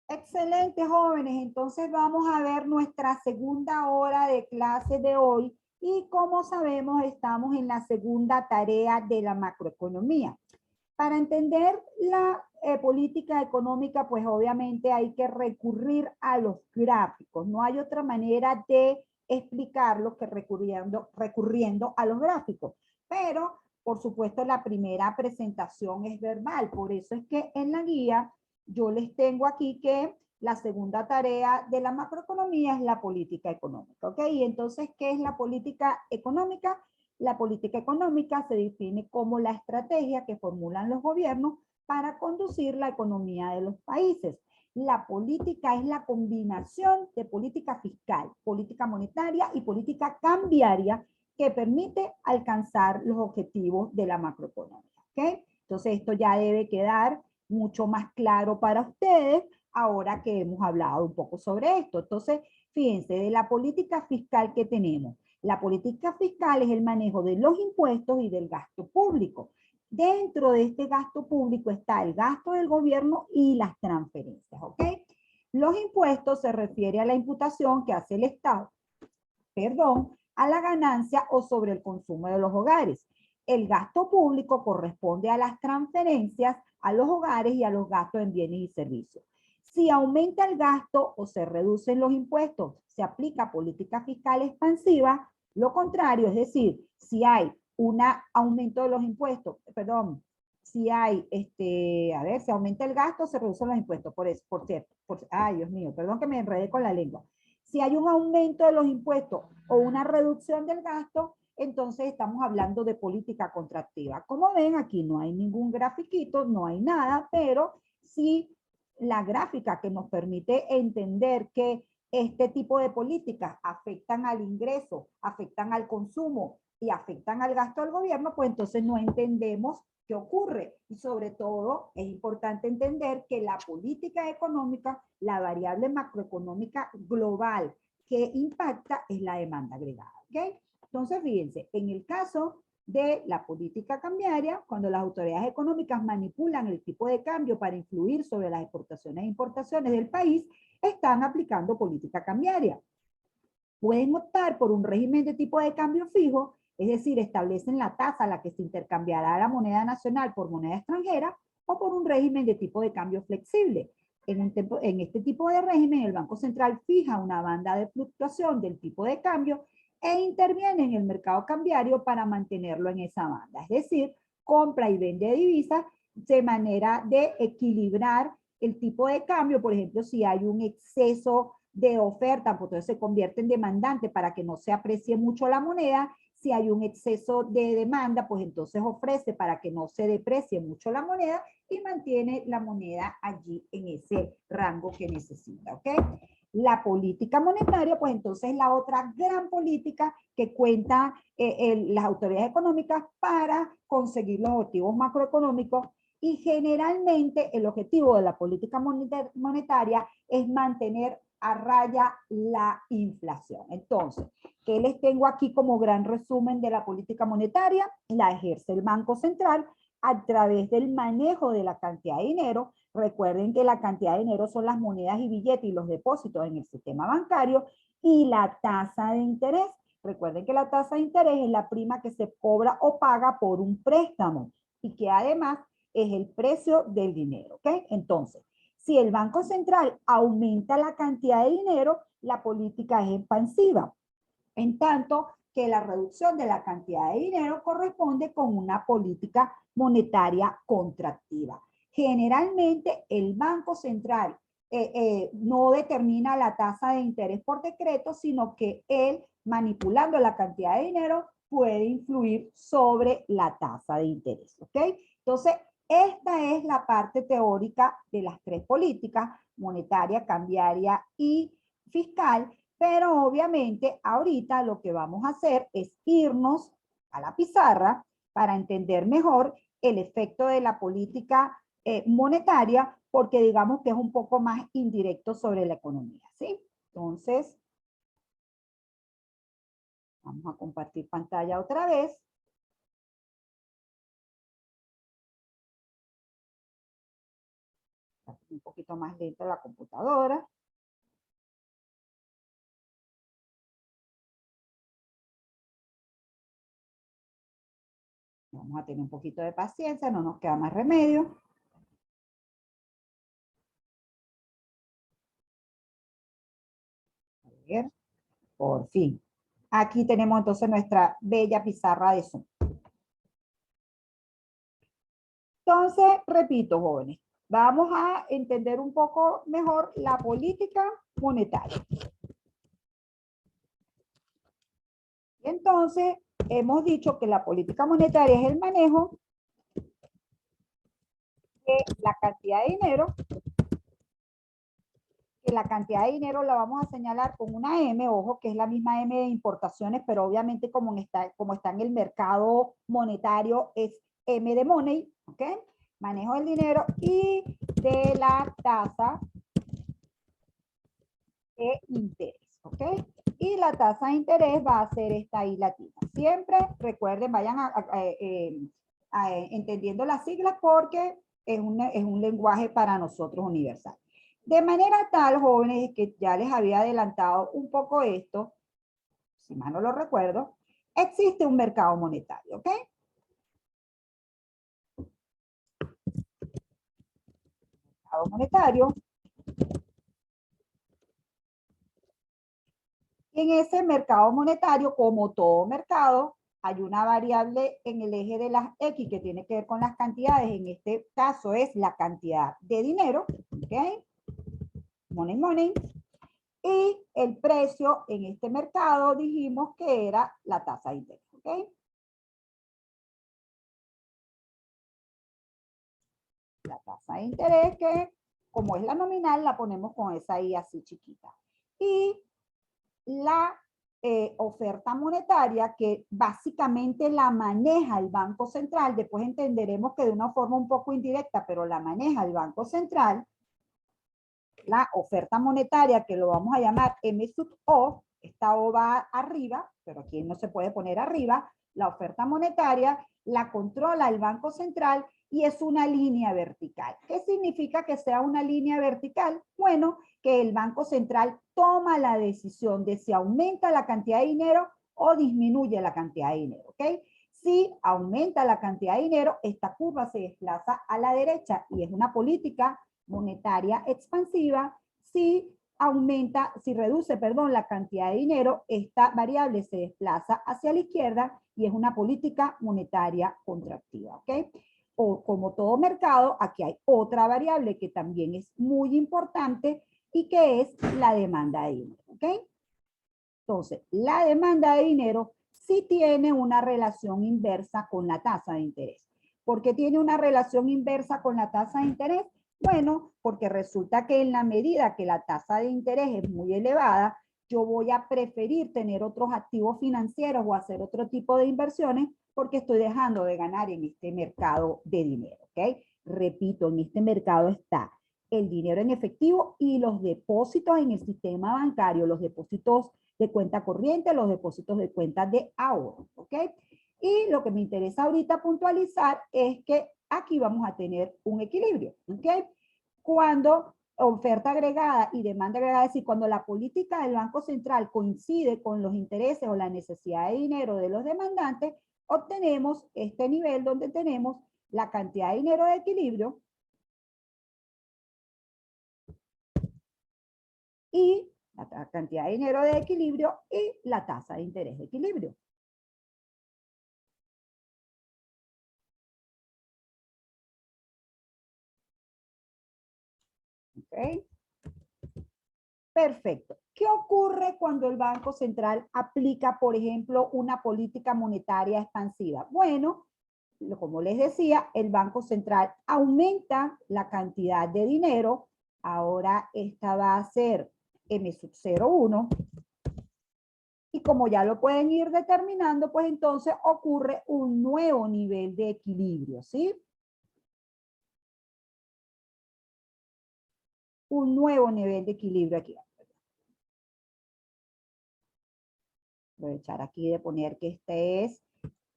Excelente, jóvenes. Entonces vamos a ver nuestra segunda hora de clase de hoy y como sabemos estamos en la segunda tarea de la macroeconomía. Para entender la política económica, pues obviamente hay que recurrir a los gráficos. No hay otra manera de explicarlo que recurriendo a los gráficos. Pero, por supuesto, la primera presentación es verbal. Por eso es que en la guía yo les tengo aquí que la segunda tarea de la macroeconomía es la política económica. ¿Ok? Y entonces, ¿qué es la política económica? La política económica se define como la estrategia que formulan los gobiernos para conducir la economía de los países. La política es la combinación de política fiscal, política monetaria y política cambiaria que permite alcanzar los objetivos de la macroeconomía. ¿Okay? Entonces esto ya debe quedar mucho más claro para ustedes ahora que hemos hablado un poco sobre esto. Entonces, fíjense, de la política fiscal que tenemos. La política fiscal es el manejo de los impuestos y del gasto público. Dentro de este gasto público está el gasto del gobierno y las transferencias, ¿ok? Los impuestos se refiere a la imputación que hace el Estado, a la ganancia o sobre el consumo de los hogares. El gasto público corresponde a las transferencias a los hogares y a los gastos en bienes y servicios. Si aumenta el gasto o se reducen los impuestos, se aplica política fiscal expansiva. Lo contrario, es decir, si hay un aumento de los impuestos, si hay, si aumenta el gasto, se reducen los impuestos. Por cierto, ay, Dios mío, perdón que me enredé con la lengua. Si hay un aumento de los impuestos o una reducción del gasto, entonces estamos hablando de política contractiva. Como ven, aquí no hay ningún grafiquito, no hay nada, pero sí la gráfica que nos permite entender que este tipo de políticas afectan al ingreso, afectan al consumo y afectan al gasto del gobierno, pues entonces no entendemos qué ocurre. Y sobre todo es importante entender que la política económica, la variable macroeconómica global que impacta es la demanda agregada. ¿Okay? Entonces, fíjense, en el caso de la política cambiaria, cuando las autoridades económicas manipulan el tipo de cambio para influir sobre las exportaciones e importaciones del país, están aplicando política cambiaria. Pueden optar por un régimen de tipo de cambio fijo, es decir, establecen la tasa a la que se intercambiará la moneda nacional por moneda extranjera, o por un régimen de tipo de cambio flexible. En este tipo de régimen, el Banco Central fija una banda de fluctuación del tipo de cambio e interviene en el mercado cambiario para mantenerlo en esa banda. Es decir, compra y vende divisas de manera de equilibrar el tipo de cambio. Por ejemplo, si hay un exceso de oferta, pues entonces se convierte en demandante para que no se aprecie mucho la moneda. Si hay un exceso de demanda, pues entonces ofrece para que no se deprecie mucho la moneda y mantiene la moneda allí en ese rango que necesita, ¿ok? La política monetaria, pues entonces es la otra gran política que cuenta las autoridades económicas para conseguir los objetivos macroeconómicos, y generalmente el objetivo de la política monetaria es mantener a raya la inflación. Entonces, ¿qué les tengo aquí como gran resumen de la política monetaria? La ejerce el Banco Central a través del manejo de la cantidad de dinero. Recuerden que la cantidad de dinero son las monedas y billetes y los depósitos en el sistema bancario, y la tasa de interés. Recuerden que la tasa de interés es la prima que se cobra o paga por un préstamo y que además es el precio del dinero, ¿ok? Entonces, si el Banco Central aumenta la cantidad de dinero, la política es expansiva, en tanto que la reducción de la cantidad de dinero corresponde con una política monetaria contractiva. Generalmente el Banco Central no determina la tasa de interés por decreto, sino que él, manipulando la cantidad de dinero, puede influir sobre la tasa de interés, ¿ok? Entonces, esta es la parte teórica de las tres políticas: monetaria, cambiaria y fiscal. Pero obviamente ahorita lo que vamos a hacer es irnos a la pizarra para entender mejor el efecto de la política monetaria, porque digamos que es un poco más indirecto sobre la economía, ¿sí? Entonces, vamos a compartir pantalla otra vez. Está un poquito más lento la computadora. Vamos a tener un poquito de paciencia, no nos queda más remedio. A ver, por fin. Aquí tenemos entonces nuestra bella pizarra de Zoom. Entonces, repito, jóvenes, vamos a entender un poco mejor la política monetaria. Entonces, hemos dicho que la política monetaria es el manejo de la cantidad de dinero, que la cantidad de dinero la vamos a señalar con una M, ojo, que es la misma M de importaciones, pero obviamente como está en el mercado monetario es M de money, ¿ok? Manejo del dinero y de la tasa de interés, ¿ok? Y la tasa de interés va a ser esta I latina. Siempre recuerden, vayan entendiendo las siglas porque es un lenguaje para nosotros universal. De manera tal, jóvenes, que ya les había adelantado un poco esto, si mal no lo recuerdo, existe un mercado monetario, ¿ok? Mercado monetario. Y en ese mercado monetario, como todo mercado, hay una variable en el eje de las X que tiene que ver con las cantidades. En este caso es la cantidad de dinero, ¿ok? Money. Y el precio en este mercado dijimos que era la tasa de interés, ¿ok? La tasa de interés que, como es la nominal, la ponemos con esa I así chiquita. Y la oferta monetaria que básicamente la maneja el Banco Central, después entenderemos que de una forma un poco indirecta, pero la maneja el Banco Central, la oferta monetaria que lo vamos a llamar M sub O, esta O va arriba, pero aquí no se puede poner arriba, la oferta monetaria la controla el Banco Central y es una línea vertical. ¿Qué significa que sea una línea vertical? Bueno, que el Banco Central toma la decisión de si aumenta la cantidad de dinero o disminuye la cantidad de dinero, ¿ok? Si aumenta la cantidad de dinero, esta curva se desplaza a la derecha y es una política monetaria expansiva. Si reduce, la cantidad de dinero, esta variable se desplaza hacia la izquierda y es una política monetaria contractiva, ¿ok? O como todo mercado, aquí hay otra variable que también es muy importante y que es la demanda de dinero, ¿ok? Entonces, la demanda de dinero sí tiene una relación inversa con la tasa de interés. ¿Por qué tiene una relación inversa con la tasa de interés? Bueno, porque resulta que en la medida que la tasa de interés es muy elevada, yo voy a preferir tener otros activos financieros o hacer otro tipo de inversiones porque estoy dejando de ganar en este mercado de dinero, ¿ok? Repito, en este mercado está el dinero en efectivo y los depósitos en el sistema bancario, los depósitos de cuenta corriente, los depósitos de cuentas de ahorro, ¿ok? Y lo que me interesa ahorita puntualizar es que aquí vamos a tener un equilibrio, ¿ok? Cuando oferta agregada y demanda agregada, es decir, cuando la política del Banco Central coincide con los intereses o la necesidad de dinero de los demandantes, obtenemos este nivel donde tenemos la cantidad de dinero de equilibrio y la cantidad de dinero de equilibrio y la tasa de interés de equilibrio. ¿Ok? Perfecto. ¿Qué ocurre cuando el Banco Central aplica, por ejemplo, una política monetaria expansiva? Bueno, como les decía, el Banco Central aumenta la cantidad de dinero. Ahora esta va a ser M sub 0,1. Y como ya lo pueden ir determinando, pues entonces ocurre un nuevo nivel de equilibrio, ¿sí? Un nuevo nivel de equilibrio aquí. Voy a echar aquí de poner que este es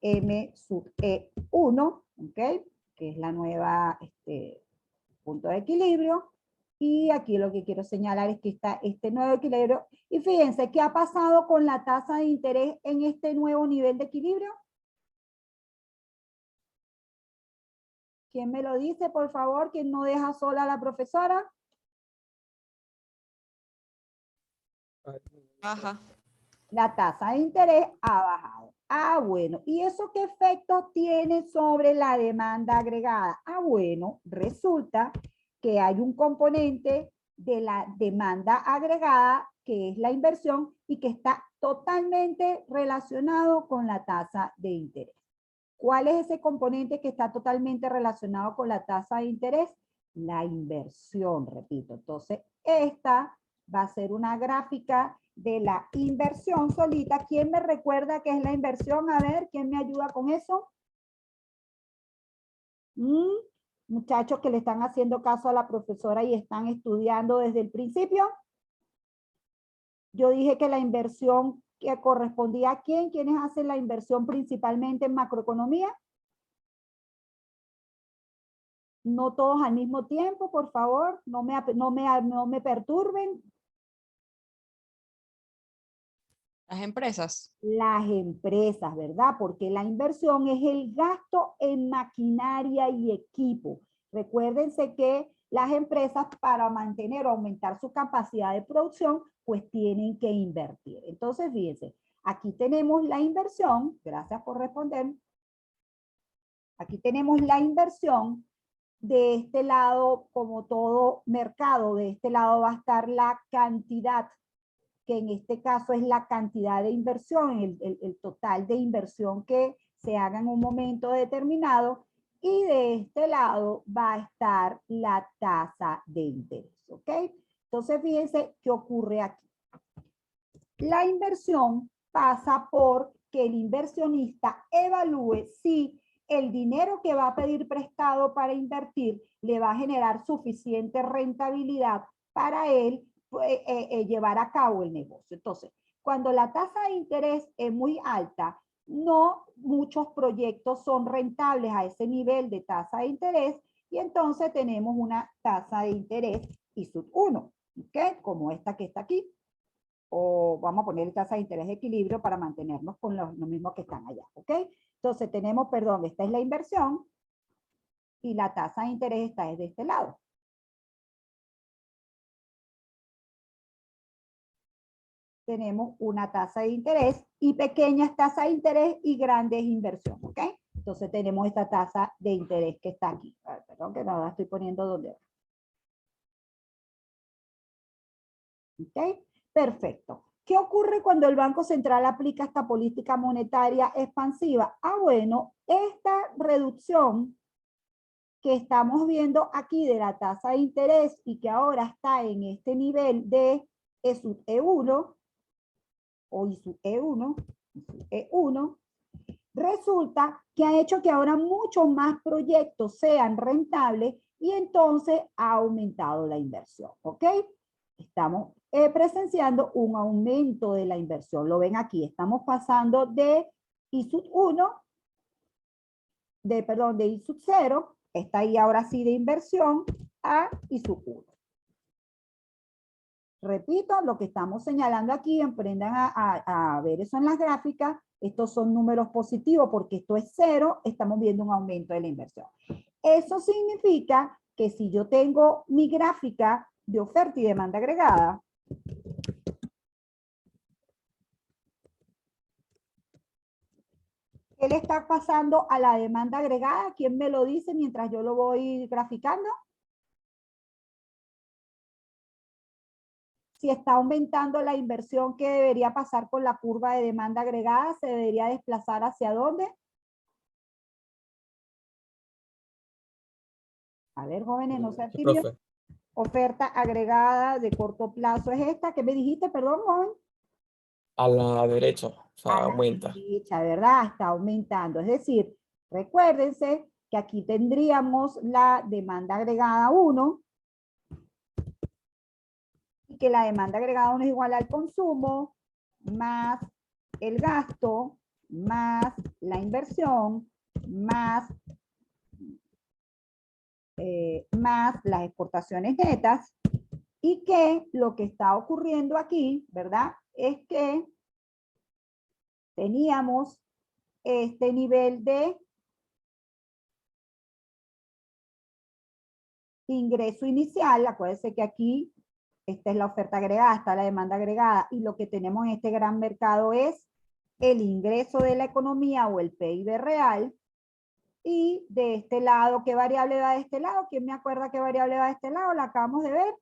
M sub E1, ¿ok? Que es la nueva punto de equilibrio. Y aquí lo que quiero señalar es que está este nuevo equilibrio. Y fíjense, ¿qué ha pasado con la tasa de interés en este nuevo nivel de equilibrio? ¿Quién me lo dice, por favor? ¿Quién no deja sola a la profesora? Baja. La tasa de interés ha bajado. Ah, bueno. ¿Y eso qué efectos tiene sobre la demanda agregada? Ah, bueno, resulta que hay un componente de la demanda agregada que es la inversión y que está totalmente relacionado con la tasa de interés. ¿Cuál es ese componente que está totalmente relacionado con la tasa de interés? La inversión, repito. Entonces, esta va a ser una gráfica de la inversión solita. ¿Quién me recuerda qué es la inversión? A ver, ¿quién me ayuda con eso? Muchachos que le están haciendo caso a la profesora y están estudiando desde el principio. Yo dije que la inversión que correspondía a quién. ¿Quiénes hacen la inversión principalmente en macroeconomía? No todos al mismo tiempo, por favor. No me perturben. Las empresas. Las empresas, ¿verdad? Porque la inversión es el gasto en maquinaria y equipo. Recuérdense que las empresas para mantener o aumentar su capacidad de producción, pues tienen que invertir. Entonces, fíjense, aquí tenemos la inversión, gracias por responder. Aquí tenemos la inversión. De este lado, como todo mercado, de este lado va a estar la cantidad, que en este caso es la cantidad de inversión, el total de inversión que se haga en un momento determinado. Y de este lado va a estar la tasa de interés, ¿ok? Entonces, fíjense qué ocurre aquí. La inversión pasa por que el inversionista evalúe si el dinero que va a pedir prestado para invertir le va a generar suficiente rentabilidad para él llevar a cabo el negocio. Entonces, cuando la tasa de interés es muy alta, no muchos proyectos son rentables a ese nivel de tasa de interés y entonces tenemos una tasa de interés I+1, ¿ok? Como esta que está aquí. O vamos a poner tasa de interés de equilibrio para mantenernos con los mismos que están allá, ¿ok? Entonces tenemos, perdón, esta es la inversión y la tasa de interés está de este lado. Tenemos una tasa de interés y pequeñas tasas de interés y grandes inversión, ¿ok? Entonces tenemos esta tasa de interés que está aquí. Ver, perdón que no la estoy poniendo donde va. ¿Ok? Perfecto. ¿Qué ocurre cuando el Banco Central aplica esta política monetaria expansiva? Ah, bueno, esta reducción que estamos viendo aquí de la tasa de interés y que ahora está en este nivel de E1 o E1, resulta que ha hecho que ahora muchos más proyectos sean rentables y entonces ha aumentado la inversión, ¿ok? Estamos presenciando un aumento de la inversión. Lo ven aquí, estamos pasando de I+1, de I+0, está ahí ahora sí de inversión, a I+1. Repito, lo que estamos señalando aquí, aprendan a ver eso en las gráficas, estos son números positivos porque esto es 0, estamos viendo un aumento de la inversión. Eso significa que si yo tengo mi gráfica de oferta y demanda agregada, ¿qué le está pasando a la demanda agregada? ¿Quién me lo dice mientras yo lo voy graficando? Si está aumentando la inversión, ¿qué debería pasar con la curva de demanda agregada? ¿Se debería desplazar hacia dónde? A ver, jóvenes, no sean tímidos. Oferta agregada de corto plazo es esta. ¿Qué me dijiste, perdón, joven? A la derecha, o sea, A la aumenta. derecha, ¿verdad? Está aumentando. Es decir, recuérdense que aquí tendríamos la demanda agregada 1 y que la demanda agregada 1 es igual al consumo más el gasto más la inversión más más las exportaciones netas, y que lo que está ocurriendo aquí, ¿verdad? Es que teníamos este nivel de ingreso inicial. Acuérdense que aquí esta es la oferta agregada, está la demanda agregada, y lo que tenemos en este gran mercado es el ingreso de la economía o el PIB real. Y de este lado, ¿qué variable va de este lado? ¿Quién me acuerda qué variable va de este lado? La acabamos de ver.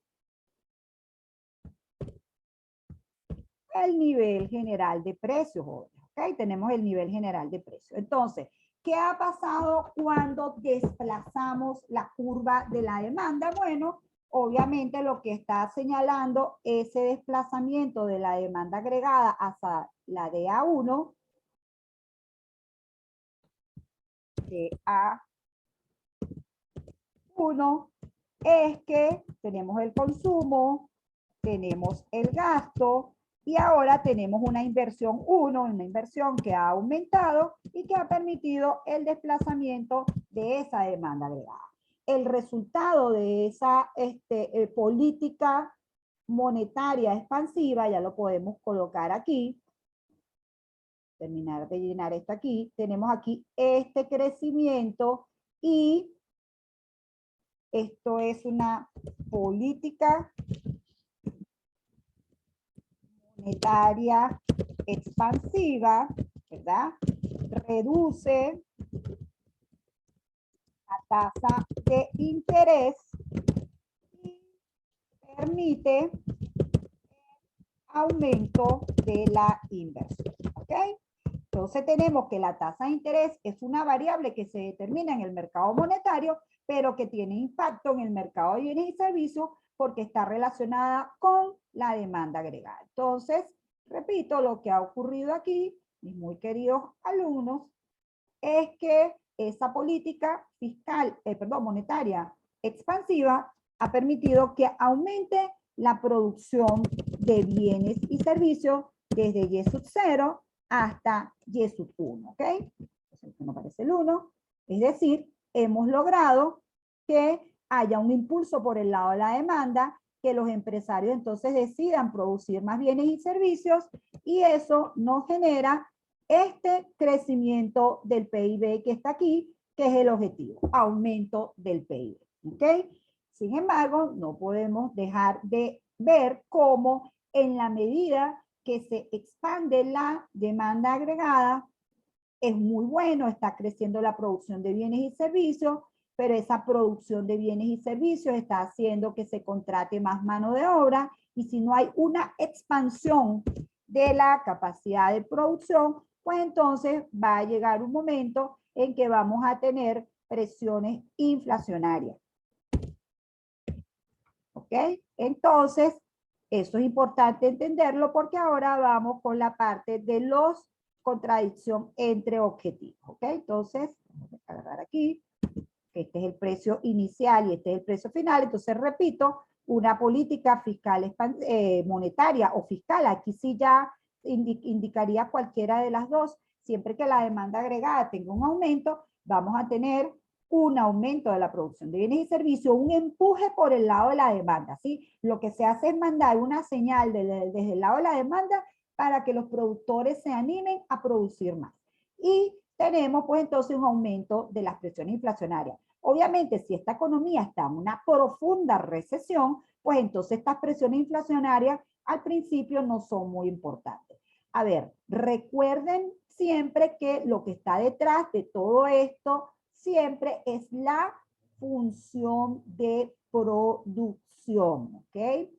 El nivel general de precios, jóvenes. ¿Ok? Tenemos el nivel general de precios. Entonces, ¿qué ha pasado cuando desplazamos la curva de la demanda? Bueno, obviamente lo que está señalando ese desplazamiento de la demanda agregada hacia la de A1, de A1, es que tenemos el consumo, tenemos el gasto, y ahora tenemos una inversión 1, una inversión que ha aumentado y que ha permitido el desplazamiento de esa demanda agregada. El resultado de esa política monetaria expansiva, ya lo podemos colocar aquí, terminar de llenar esto aquí, tenemos aquí este crecimiento, y esto es una política monetaria expansiva, ¿verdad? Reduce la tasa de interés y permite aumento de la inversión, ¿ok? Entonces tenemos que la tasa de interés es una variable que se determina en el mercado monetario, pero que tiene impacto en el mercado de bienes y servicios porque está relacionada con la demanda agregada. Entonces, repito, lo que ha ocurrido aquí, mis muy queridos alumnos, es que esa política fiscal, monetaria expansiva ha permitido que aumente la producción de bienes y servicios desde Y sub 0 hasta Y sub 1, ¿ok? Entonces, no aparece el 1. Es decir, hemos logrado que haya un impulso por el lado de la demanda, que los empresarios entonces decidan producir más bienes y servicios, y eso nos genera este crecimiento del PIB que está aquí, que es el objetivo, aumento del PIB, ¿ok? Sin embargo, no podemos dejar de ver cómo en la medida que se expande la demanda agregada, es muy bueno, está creciendo la producción de bienes y servicios, pero esa producción de bienes y servicios está haciendo que se contrate más mano de obra, y si no hay una expansión de la capacidad de producción, pues entonces va a llegar un momento en que vamos a tener presiones inflacionarias. ¿Ok? Entonces, eso es importante entenderlo porque ahora vamos con la parte de los contradicción entre objetivos. ¿Ok? Entonces, vamos a agarrar aquí. Este es el precio inicial y este es el precio final. Entonces, repito, una política fiscal monetaria o fiscal, aquí sí ya indicaría cualquiera de las dos. Siempre que la demanda agregada tenga un aumento, vamos a tener un aumento de la producción de bienes y servicios, un empuje por el lado de la demanda, ¿sí? Lo que se hace es mandar una señal desde el lado de la demanda para que los productores se animen a producir más. Y tenemos pues entonces un aumento de las presiones inflacionarias. Obviamente, si esta economía está en una profunda recesión, pues entonces estas presiones inflacionarias al principio no son muy importantes. A ver, recuerden siempre que lo que está detrás de todo esto siempre es la función de producción, ¿ok?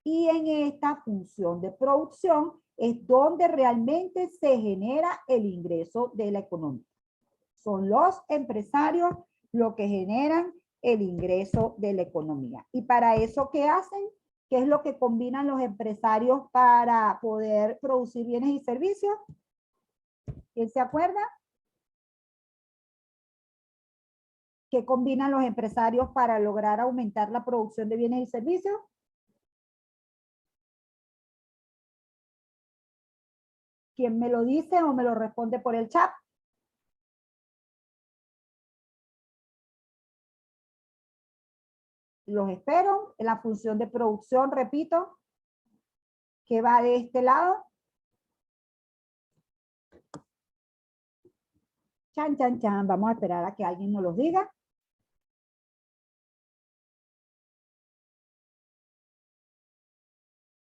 Y en esta función de producción es donde realmente se genera el ingreso de la economía. Son los empresarios los que generan el ingreso de la economía. ¿Y para eso qué hacen? ¿Qué es lo que combinan los empresarios para poder producir bienes y servicios? ¿Quién se acuerda? ¿Qué combinan los empresarios para lograr aumentar la producción de bienes y servicios? ¿Quién me lo dice o me lo responde por el chat? Los espero en la función de producción, repito, que va de este lado. Chan, chan, chan. Vamos a esperar a que alguien nos los diga.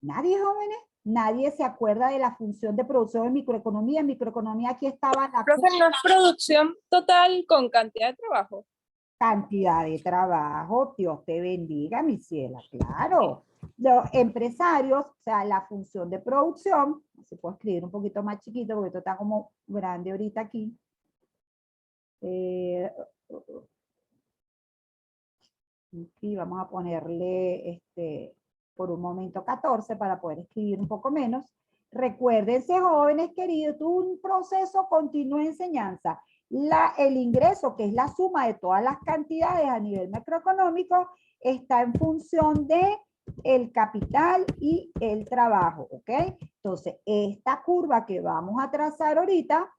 ¿Nadie, jóvenes? ¿Nadie se acuerda de la función de producción en microeconomía? En microeconomía aquí estaba la Profe, ¿no es producción total con cantidad de trabajo? cantidad de trabajo. Dios te bendiga, mi ciela, claro. Los empresarios, o sea, la función de producción, se puede escribir un poquito más chiquito porque esto está como grande ahorita aquí. Y vamos a ponerle por un momento 14 para poder escribir un poco menos. Recuérdense, jóvenes queridos, un proceso continuo de enseñanza. El ingreso, que es la suma de todas las cantidades a nivel macroeconómico, está en función de el capital y el trabajo, ¿ok? Entonces, esta curva que vamos a trazar ahorita,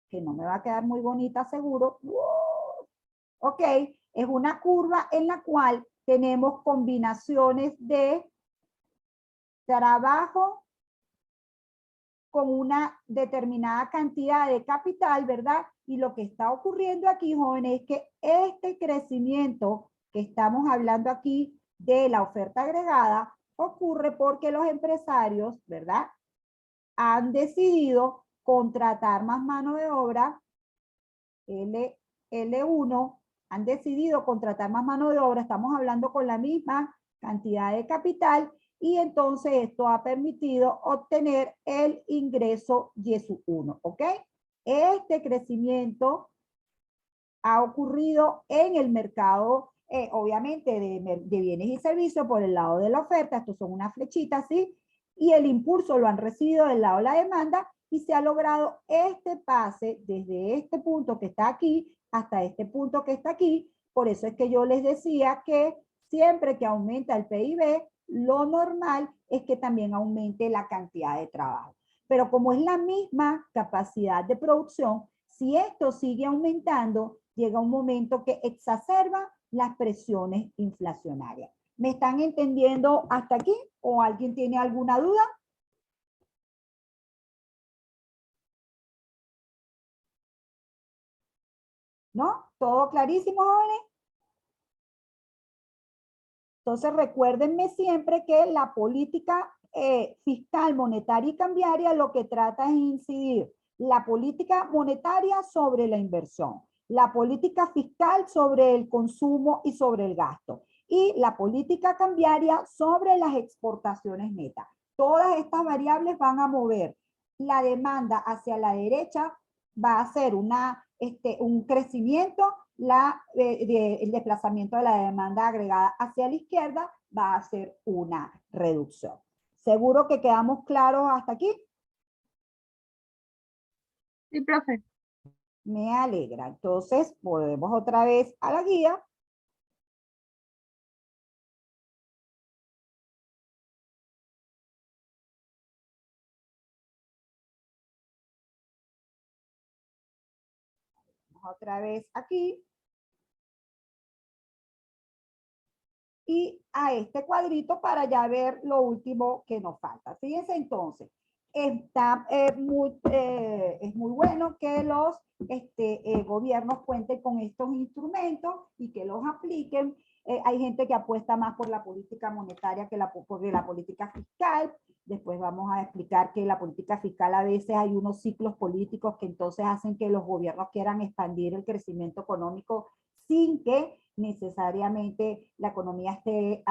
que no me va a quedar muy bonita seguro, ¿ok? Es una curva en la cual tenemos combinaciones de trabajo con una determinada cantidad de capital, ¿verdad? Y lo que está ocurriendo aquí, jóvenes, es que este crecimiento que estamos hablando aquí de la oferta agregada ocurre porque los empresarios, ¿verdad? Han decidido contratar más mano de obra, L1, han decidido contratar más mano de obra, estamos hablando con la misma cantidad de capital, y entonces esto ha permitido obtener el ingreso Y1, ¿ok? Este crecimiento ha ocurrido en el mercado, obviamente, de bienes y servicios por el lado de la oferta. Estos son unas flechitas, ¿sí? Y el impulso lo han recibido del lado de la demanda y se ha logrado este pase desde este punto que está aquí hasta este punto que está aquí. Por eso es que yo les decía que siempre que aumenta el PIB, lo normal es que también aumente la cantidad de trabajo. Pero como es la misma capacidad de producción, si esto sigue aumentando, llega un momento que exacerba las presiones inflacionarias. ¿Me están entendiendo hasta aquí? ¿O alguien tiene alguna duda? ¿No? ¿Todo clarísimo, jóvenes? Entonces, recuérdenme siempre que la política fiscal, monetaria y cambiaria lo que trata es incidir la política monetaria sobre la inversión, la política fiscal sobre el consumo y sobre el gasto, y la política cambiaria sobre las exportaciones netas. Todas estas variables van a mover la demanda hacia la derecha, va a ser un crecimiento, el desplazamiento de la demanda agregada hacia la izquierda va a ser una reducción. ¿Seguro que quedamos claros hasta aquí? Sí, profe. Me alegra. Entonces, volvemos otra vez a la guía. Vamos otra vez aquí. Y a este cuadrito para ya ver lo último que nos falta. Fíjense entonces, es muy bueno que los gobiernos cuenten con estos instrumentos y que los apliquen. Hay gente que apuesta más por la política monetaria que por la política fiscal. Después vamos a explicar que la política fiscal a veces hay unos ciclos políticos que entonces hacen que los gobiernos quieran expandir el crecimiento económico sin que necesariamente la economía esté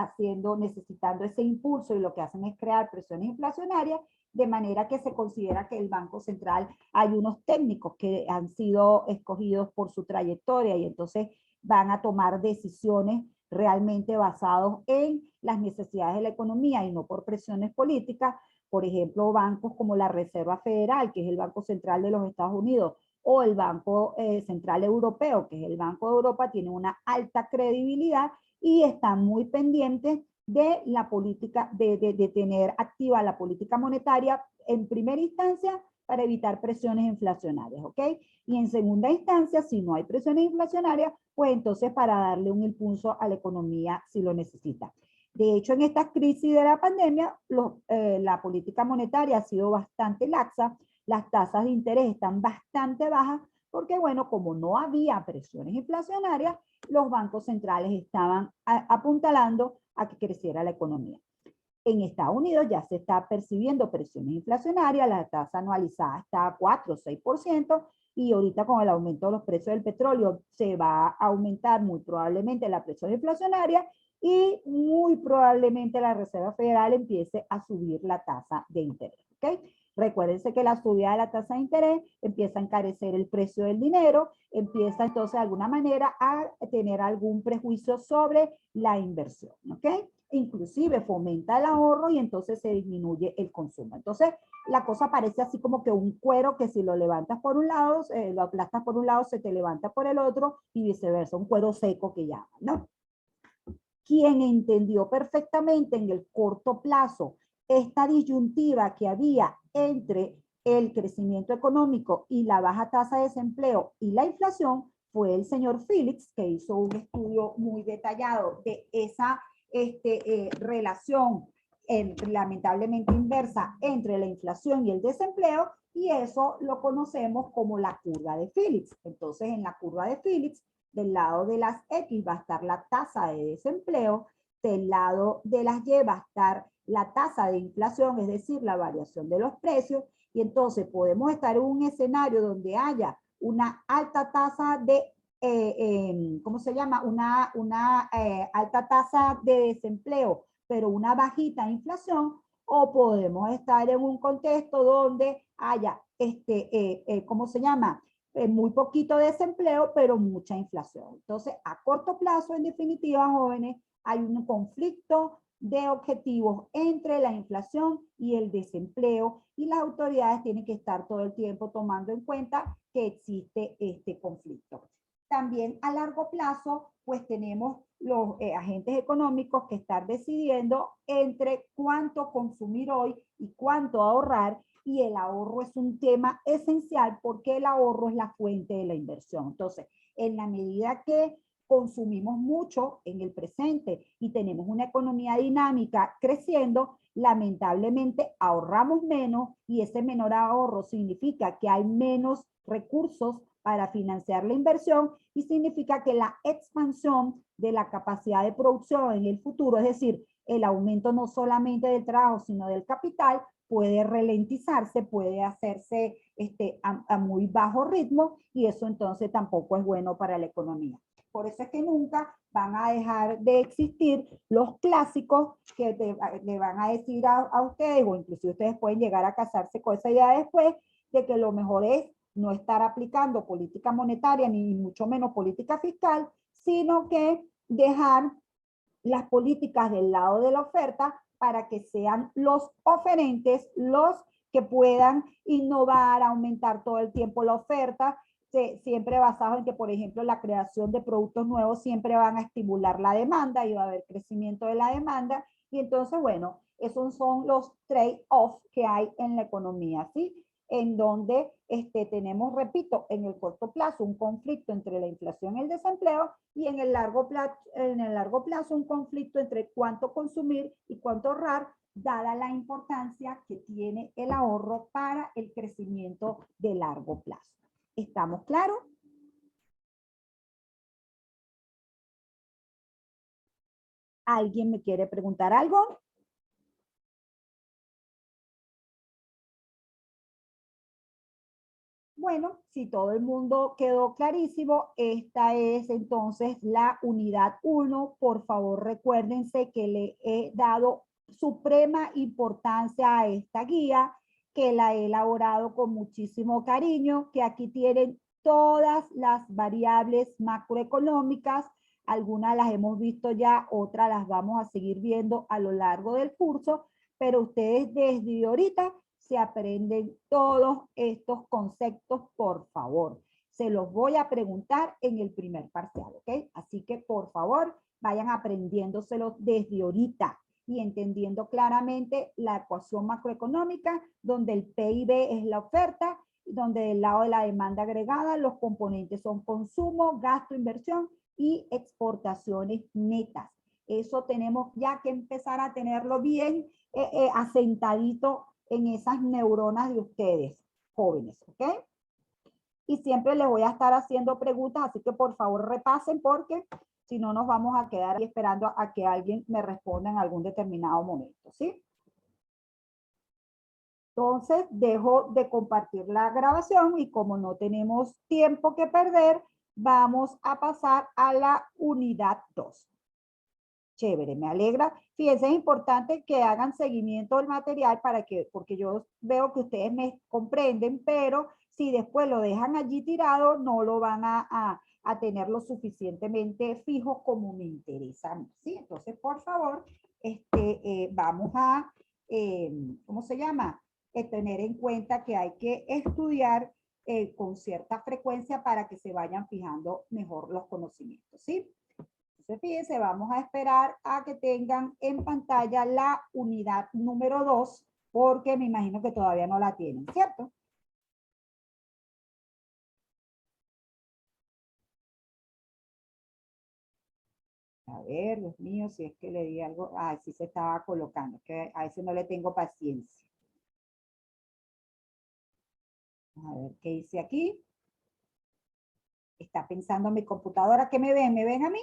necesitando ese impulso, y lo que hacen es crear presiones inflacionarias, de manera que se considera que el Banco Central, hay unos técnicos que han sido escogidos por su trayectoria y entonces van a tomar decisiones realmente basados en las necesidades de la economía y no por presiones políticas. Por ejemplo, bancos como la Reserva Federal, que es el Banco Central de los Estados Unidos, o el Banco Central Europeo, que es el Banco de Europa, tiene una alta credibilidad y están muy pendientes de la política, de tener activa la política monetaria en primera instancia para evitar presiones inflacionarias, ¿ok? Y en segunda instancia, si no hay presiones inflacionarias, pues entonces para darle un impulso a la economía si lo necesita. De hecho, en esta crisis de la pandemia, la política monetaria ha sido bastante laxa, las tasas de interés están bastante bajas, porque bueno, como no había presiones inflacionarias, los bancos centrales estaban apuntalando a que creciera la economía. En Estados Unidos ya se está percibiendo presiones inflacionarias, la tasa anualizada está a 4 o 6%, y ahorita con el aumento de los precios del petróleo se va a aumentar muy probablemente la presión inflacionaria y muy probablemente la Reserva Federal empiece a subir la tasa de interés, ¿ok? Recuérdense que la subida de la tasa de interés empieza a encarecer el precio del dinero, empieza entonces de alguna manera a tener algún prejuicio sobre la inversión, ¿ok? Inclusive fomenta el ahorro y entonces se disminuye el consumo. Entonces, la cosa parece así como que un cuero que si lo levantas por un lado, lo aplastas por un lado, se te levanta por el otro y viceversa, un cuero seco que llaman, ¿no? Quien entendió perfectamente en el corto plazo esta disyuntiva que había entre el crecimiento económico y la baja tasa de desempleo y la inflación fue el señor Phillips, que hizo un estudio muy detallado de esa relación lamentablemente inversa entre la inflación y el desempleo, y eso lo conocemos como la curva de Phillips. Entonces, en la curva de Phillips, del lado de las X va a estar la tasa de desempleo, del lado de las Y va a estar la tasa de inflación, es decir, la variación de los precios, y entonces podemos estar en un escenario donde haya una alta tasa de, ¿cómo se llama? Una alta tasa de desempleo, pero una bajita inflación, o podemos estar en un contexto donde haya, ¿cómo se llama? Muy poquito desempleo, pero mucha inflación. Entonces, a corto plazo, en definitiva, jóvenes, hay un conflicto de objetivos entre la inflación y el desempleo, y las autoridades tienen que estar todo el tiempo tomando en cuenta que existe este conflicto. También a largo plazo, pues tenemos los agentes económicos que están decidiendo entre cuánto consumir hoy y cuánto ahorrar, y el ahorro es un tema esencial porque el ahorro es la fuente de la inversión. Entonces, en la medida que consumimos mucho en el presente y tenemos una economía dinámica creciendo, lamentablemente ahorramos menos, y ese menor ahorro significa que hay menos recursos para financiar la inversión, y significa que la expansión de la capacidad de producción en el futuro, es decir, el aumento no solamente del trabajo, sino del capital, puede ralentizarse, puede hacerse a muy bajo ritmo, y eso entonces tampoco es bueno para la economía. Por eso es que nunca van a dejar de existir los clásicos que le van a decir a ustedes, o inclusive ustedes pueden llegar a casarse con esa idea después, de que lo mejor es no estar aplicando política monetaria, ni mucho menos política fiscal, sino que dejar las políticas del lado de la oferta para que sean los oferentes los que puedan innovar, aumentar todo el tiempo la oferta, siempre basado en que, por ejemplo, la creación de productos nuevos siempre van a estimular la demanda y va a haber crecimiento de la demanda. Y entonces, bueno, esos son los trade-offs que hay en la economía, ¿sí? En donde tenemos, repito, en el corto plazo un conflicto entre la inflación y el desempleo, y en el largo plazo un conflicto entre cuánto consumir y cuánto ahorrar, dada la importancia que tiene el ahorro para el crecimiento de largo plazo. ¿Estamos claros? ¿Alguien me quiere preguntar algo? Bueno, si todo el mundo quedó clarísimo, esta es entonces la unidad 1. Por favor, recuérdense que le he dado suprema importancia a esta guía, que la he elaborado con muchísimo cariño, que aquí tienen todas las variables macroeconómicas. Algunas las hemos visto ya, otras las vamos a seguir viendo a lo largo del curso, pero ustedes desde ahorita se aprenden todos estos conceptos, por favor. Se los voy a preguntar en el primer parcial, ¿ok? Así que, por favor, vayan aprendiéndoselos desde ahorita. y entendiendo claramente la ecuación macroeconómica, donde el PIB es la oferta, donde del lado de la demanda agregada los componentes son consumo, gasto, inversión y exportaciones netas. Eso tenemos ya que empezar a tenerlo bien asentadito en esas neuronas de ustedes, jóvenes, ¿ok? Y siempre les voy a estar haciendo preguntas, así que por favor repasen porque si no nos vamos a quedar ahí esperando a que alguien me responda en algún determinado momento, ¿sí? Entonces dejo de compartir la grabación y como no tenemos tiempo que perder, vamos a pasar a la unidad 2. Chévere, me alegra. Fíjense, es importante que hagan seguimiento del material porque yo veo que ustedes me comprenden, pero si después lo dejan allí tirado, no lo van a tener lo suficientemente fijo como me interesa, ¿sí? Entonces, por favor, vamos a, ¿cómo se llama? Tener en cuenta que hay que estudiar con cierta frecuencia para que se vayan fijando mejor los conocimientos, ¿sí? Entonces, fíjense, vamos a esperar a que tengan en pantalla la unidad número 2, porque me imagino que todavía no la tienen, ¿cierto? A ver, Dios mío, si es que le di algo. Ah, sí se estaba colocando, que a ese no le tengo paciencia. A ver qué hice aquí. Está pensando mi computadora. ¿Qué me ven? ¿Me ven a mí?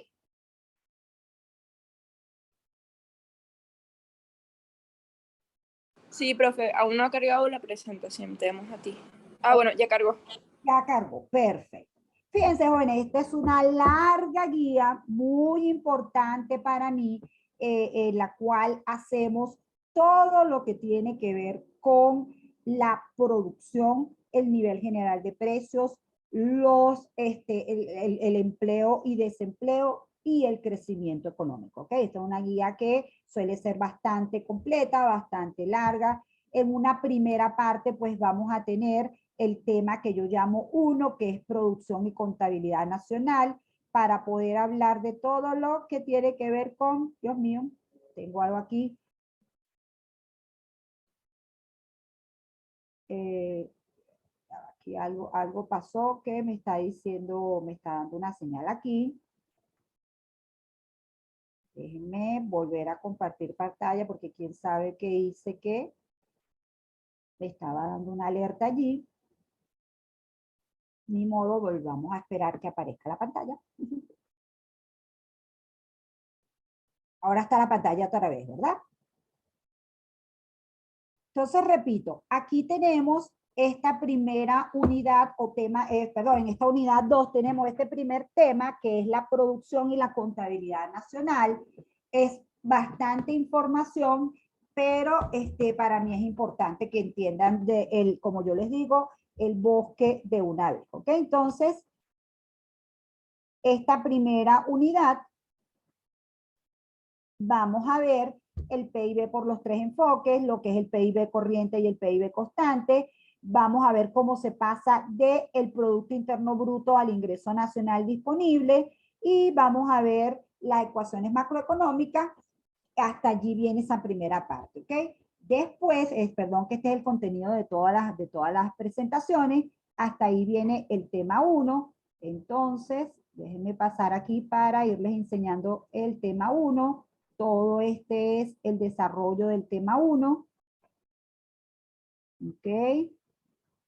Sí, profe, aún no ha cargado la presentación, te vemos a ti. Ah, bueno, ya cargó. Ya cargó, perfecto. Fíjense, jóvenes, esta es una larga guía muy importante para mí, en la cual hacemos todo lo que tiene que ver con la producción, el nivel general de precios, el empleo y desempleo y el crecimiento económico. ¿Okay? Esta es una guía que suele ser bastante completa, bastante larga. En una primera parte, pues vamos a tener el tema que yo llamo 1, que es producción y contabilidad nacional, para poder hablar de todo lo que tiene que ver con, Dios mío, tengo algo aquí. Aquí algo pasó que me está diciendo, me está dando una señal aquí. Déjenme volver a compartir pantalla porque quién sabe qué hice que me estaba dando una alerta allí. Ni modo, volvamos a esperar que aparezca la pantalla. Ahora está la pantalla otra vez, ¿verdad? Entonces, repito, aquí tenemos esta primera unidad o tema, perdón, en esta unidad 2 tenemos este primer tema que es la producción y la contabilidad nacional. Es bastante información, pero para mí es importante que entiendan como yo les digo, el bosque de una vez, ¿ok? Entonces, esta primera unidad, vamos a ver el PIB por los 3 enfoques, lo que es el PIB corriente y el PIB constante. Vamos a ver cómo se pasa del Producto Interno Bruto al ingreso nacional disponible y vamos a ver las ecuaciones macroeconómicas. Hasta allí viene esa primera parte, ¿ok? Después, perdón, que este es el contenido de todas las presentaciones. Hasta ahí viene el tema 1. Entonces, déjenme pasar aquí para irles enseñando el tema 1. Todo este es el desarrollo del tema 1. ¿Ok?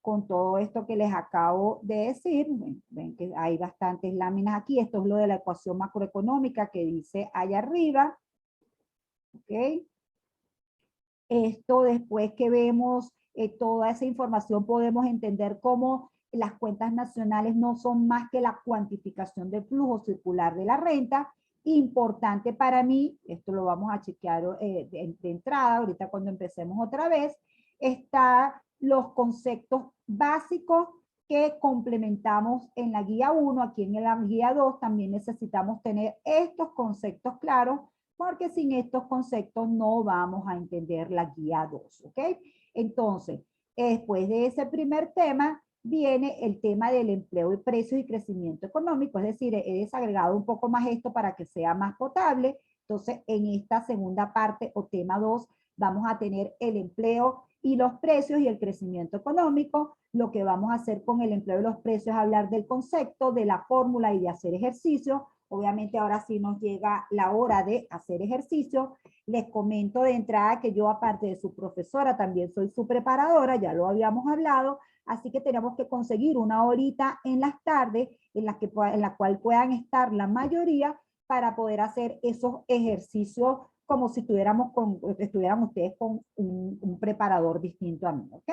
Con todo esto que les acabo de decir, ven que hay bastantes láminas aquí. Esto es lo de la ecuación macroeconómica que dice allá arriba. ¿Ok? Esto después que vemos toda esa información podemos entender cómo las cuentas nacionales no son más que la cuantificación del flujo circular de la renta. Importante para mí, esto lo vamos a chequear de entrada, ahorita cuando empecemos otra vez, están los conceptos básicos que complementamos en la guía 1, aquí en la guía 2 también necesitamos tener estos conceptos claros porque sin estos conceptos no vamos a entender la guía 2, ¿ok? Entonces, después de ese primer tema, viene el tema del empleo y precios y crecimiento económico, es decir, he desagregado un poco más esto para que sea más potable. Entonces, en esta segunda parte o tema 2, vamos a tener el empleo y los precios y el crecimiento económico. Lo que vamos a hacer con el empleo y los precios es hablar del concepto, de la fórmula y de hacer ejercicio. Obviamente ahora sí nos llega la hora de hacer ejercicio. Les comento de entrada que yo, aparte de su profesora, también soy su preparadora, ya lo habíamos hablado, así que tenemos que conseguir una horita en las tardes en la cual puedan estar la mayoría para poder hacer esos ejercicios como si estuvieran ustedes con un preparador distinto a mí, ¿ok?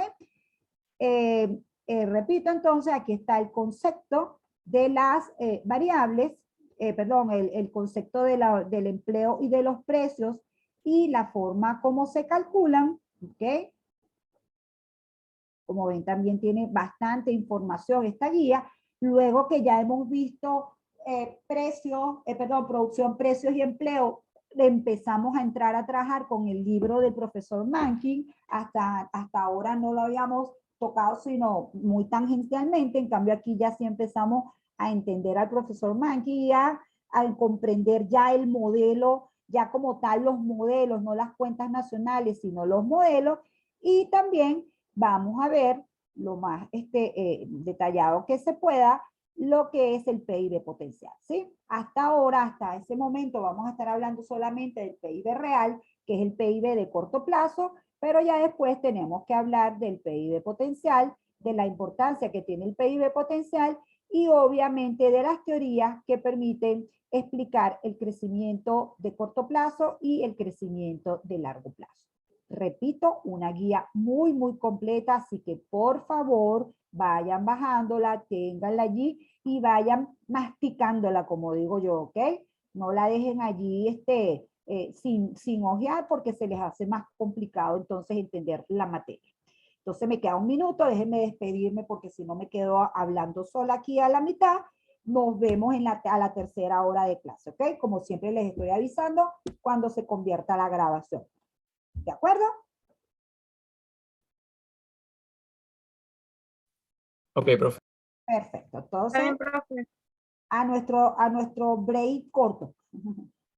Repito entonces, aquí está el concepto de las variables, el concepto del empleo y de los precios y la forma como se calculan, ¿ok? Como ven, también tiene bastante información esta guía. Luego que ya hemos visto producción, precios y empleo, empezamos a entrar a trabajar con el libro del profesor Mankin. Hasta ahora no lo habíamos tocado, sino muy tangencialmente. En cambio, aquí ya sí empezamos a entender al profesor Mankin y a comprender ya el modelo, ya como tal los modelos, no las cuentas nacionales, sino los modelos. Y también vamos a ver lo más detallado que se pueda, lo que es el PIB potencial, ¿sí? Hasta ahora, hasta ese momento, vamos a estar hablando solamente del PIB real, que es el PIB de corto plazo, pero ya después tenemos que hablar del PIB potencial, de la importancia que tiene el PIB potencial y obviamente de las teorías que permiten explicar el crecimiento de corto plazo y el crecimiento de largo plazo. Repito, una guía muy, muy completa, así que por favor vayan bajándola, ténganla allí y vayan masticándola, como digo yo, ¿ok? No la dejen allí sin ojear porque se les hace más complicado entonces entender la materia. Entonces me queda un minuto, déjenme despedirme porque si no me quedo hablando sola aquí a la mitad. Nos vemos a la tercera hora de clase, ¿ok? Como siempre les estoy avisando cuando se convierta la grabación. ¿De acuerdo? Ok, profe. Perfecto. Está Entonces, bien, profe. a nuestro break corto.